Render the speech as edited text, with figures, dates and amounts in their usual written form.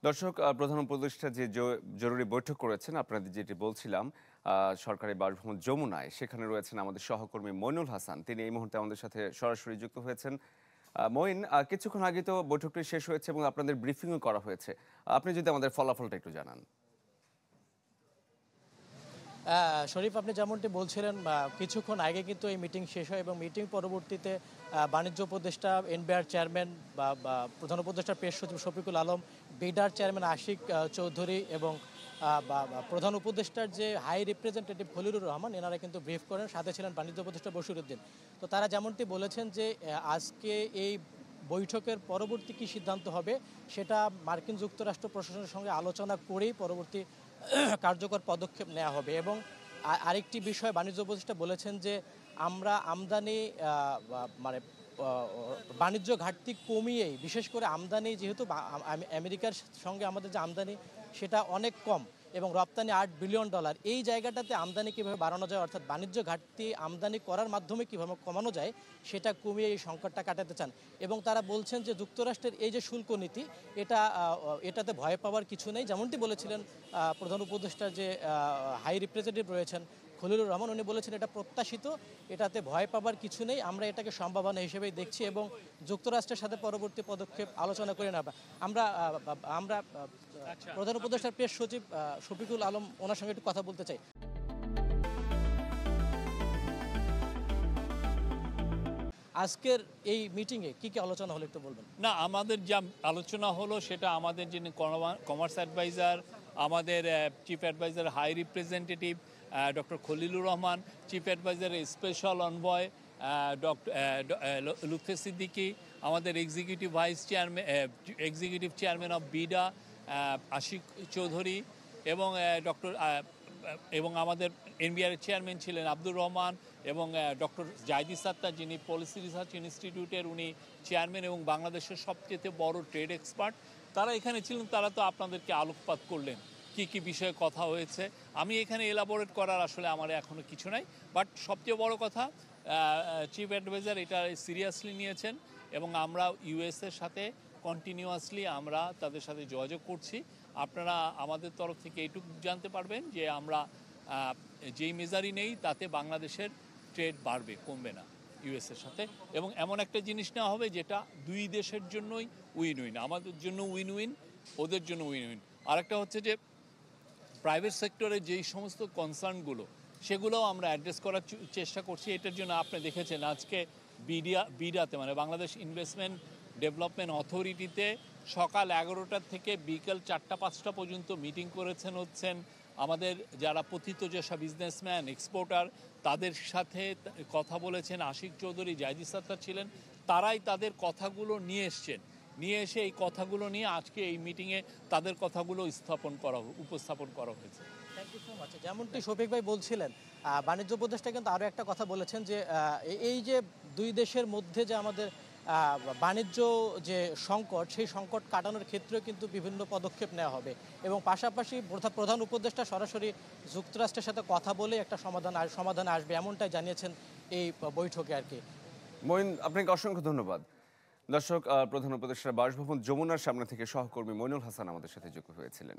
দর্শক, প্রধান উপদেষ্টা যে জরুরি বৈঠক করেছেন, আপনাদের যেটি বলছিলাম, সরকারি বাসভবন যমুনায়, সেখানে রয়েছেন আমাদের সহকর্মী মইনুল হাসান। তিনি এই মুহূর্তে আমাদের সাথে সরাসরি যুক্ত হয়েছেন। মইন, কিছুক্ষণ আগে তো বৈঠকটি শেষ হয়েছে এবং আপনাদের ব্রিফিংও করা হয়েছে। আপনি যদি আমাদের ফলাফলটা একটু জানান। শরীফ, আপনি যেমনটি বলছিলেন কিছুক্ষণ আগে কিন্তু এই মিটিং শেষ হয় এবং মিটিং পরবর্তীতে বাণিজ্য উপদেষ্টা, এনবিআর চেয়ারম্যান বা প্রধান উপদেষ্টা প্রেস সচিব শফিকুল আলম, বিডার চেয়ারম্যান আশিক চৌধুরী এবং প্রধান উপদেষ্টার যে হাই রিপ্রেজেন্টেটিভ খলিলুর রহমান, এনারা কিন্তু ব্রিফ করেন। সাথে ছিলেন বাণিজ্য উপদেষ্টা বশিরউদ্দিন। তো তারা যেমনটি বলেছেন যে আজকে এই বৈঠকের পরবর্তী কী সিদ্ধান্ত হবে সেটা মার্কিন যুক্তরাষ্ট্র প্রশাসনের সঙ্গে আলোচনা করেই পরবর্তী কার্যকর পদক্ষেপ নেওয়া হবে। এবং আরেকটি বিষয় বাণিজ্য উপদেষ্টা বলেছেন যে আমরা আমদানি মানে বাণিজ্য ঘাটতি কমিয়েই, বিশেষ করে আমদানি যেহেতু আমেরিকার সঙ্গে আমাদের যে আমদানি সেটা অনেক কম এবং রপ্তানি $8 বিলিয়ন, এই জায়গাটাতে আমদানি কীভাবে বাড়ানো যায়, অর্থাৎ বাণিজ্য ঘাটতি আমদানি করার মাধ্যমে কীভাবে কমানো যায় সেটা কমিয়ে এই সংকটটা কাটাতে চান। এবং তারা বলছেন যে যুক্তরাষ্ট্রের এই যে শুল্ক নীতি, এটাতে ভয় পাওয়ার কিছু নেই। যেমনটি বলেছিলেন প্রধান উপদেষ্টার যে হাই রিপ্রেজেন্টেটিভ রয়েছেন খলিলুর রহমান, উনি বলেছেন এটা প্রত্যাশিত, এটাতে ভয় পাবার কিছু নেই, আমরা এটাকে সম্ভাবনা হিসেবেই দেখছি এবং যুক্তরাষ্ট্রের সাথে পরবর্তী পদক্ষেপ আলোচনা করে নেব। আমরা প্রধান উপদেষ্টার প্রেস সচিব শফিকুল আলম, ওনার সঙ্গে একটু কথা বলতে চাই। আজকের এই মিটিংয়ে কি কি আলোচনা হলো একটু বলবেন? না, আমাদের যা আলোচনা হলো সেটা আমাদের যিনি কমার্স অ্যাডভাইজার, আমাদের chief adviser high representative doctor Khalilur Rahman, chief adviser special envoy doctor Lutfey Siddiqui, আমাদের executive chairman of BIDA Ashik Chowdhury এবং আমাদের এনবিআর চেয়ারম্যান ছিলেন আব্দুর রহমান এবং ডক্টর জাহিদি সাত্তার, যিনি পলিসি রিসার্চ ইনস্টিটিউটের উনি চেয়ারম্যান এবং বাংলাদেশের সবচেয়ে বড় ট্রেড এক্সপার্ট, তারা এখানে ছিলেন। তারা তো আপনাদেরকে আলোকপাত করলেন কি কি বিষয়ে কথা হয়েছে। আমি এখানে এলাবোরেট করার আসলে আমার এখনও কিছু নাই। বাট সবচেয়ে বড় কথা, চিফ অ্যাডভাইজার এটা সিরিয়াসলি নিয়েছেন এবং আমরা ইউএসের সাথে কন্টিনিউয়াসলি আমরা তাদের সাথে যোগাযোগ করছি। আপনারা আমাদের তরফ থেকে এইটুকু জানতে পারবেন যে আমরা যেই মেজারই নেই তাতে বাংলাদেশের ট্রেড বাড়বে, কমবে না ইউএসের সাথে। এবং এমন একটা জিনিস নেওয়া হবে যেটা দুই দেশের জন্যই উইন উইন, আমাদের জন্য উইন উইন, ওদের জন্য উইন উইন। আরেকটা হচ্ছে যে প্রাইভেট সেক্টরের যেই সমস্ত কনসার্নগুলো সেগুলোও আমরা অ্যাড্রেস করার চেষ্টা করছি। এটার জন্য আপনি দেখেছেন আজকে বিডাতে মানে বাংলাদেশ ইনভেস্টমেন্ট ডেভেলপমেন্ট অথরিটিতে সকাল 11টা থেকে বিকেল 4টা-5টা পর্যন্ত মিটিং করেছেন আমাদের যারা পতিতযশা বিজনেসম্যান, এক্সপোর্টার, তাদের সাথে কথা বলেছেন। আশিক চৌধুরী, জাহিদি সাত্তার ছিলেন, তারাই তাদের কথাগুলো নিয়ে এসে এই কথাগুলো নিয়ে আজকে এই মিটিংয়ে তাদের কথাগুলো উপস্থাপন করা হয়েছে। Thank you so much. যেমনটি শফিক ভাই বলছিলেন, বাণিজ্য উপদেষ্টা কিন্তু আরও একটা কথা বলেছেন যে এই যে দুই দেশের মধ্যে যে আমাদের বাণিজ্য যে সংকট, সেই সংকট কাটানোর ক্ষেত্রেও কিন্তু বিভিন্ন পদক্ষেপ নেওয়া হবে এবং পাশাপাশি প্রধান উপদেষ্টা সরাসরি যুক্তরাষ্ট্রের সাথে কথা বলে একটা সমাধানে আসবে, এমনটাই জানিয়েছেন এই বৈঠকে আর কি। মইন, আপনাকে অসংখ্য ধন্যবাদ। দর্শক, প্রধান উপদেষ্টার বাসভবন যমুনার সামনে থেকে সহকর্মী মইনুল হাসান আমাদের সাথে যুক্ত হয়েছিলেন।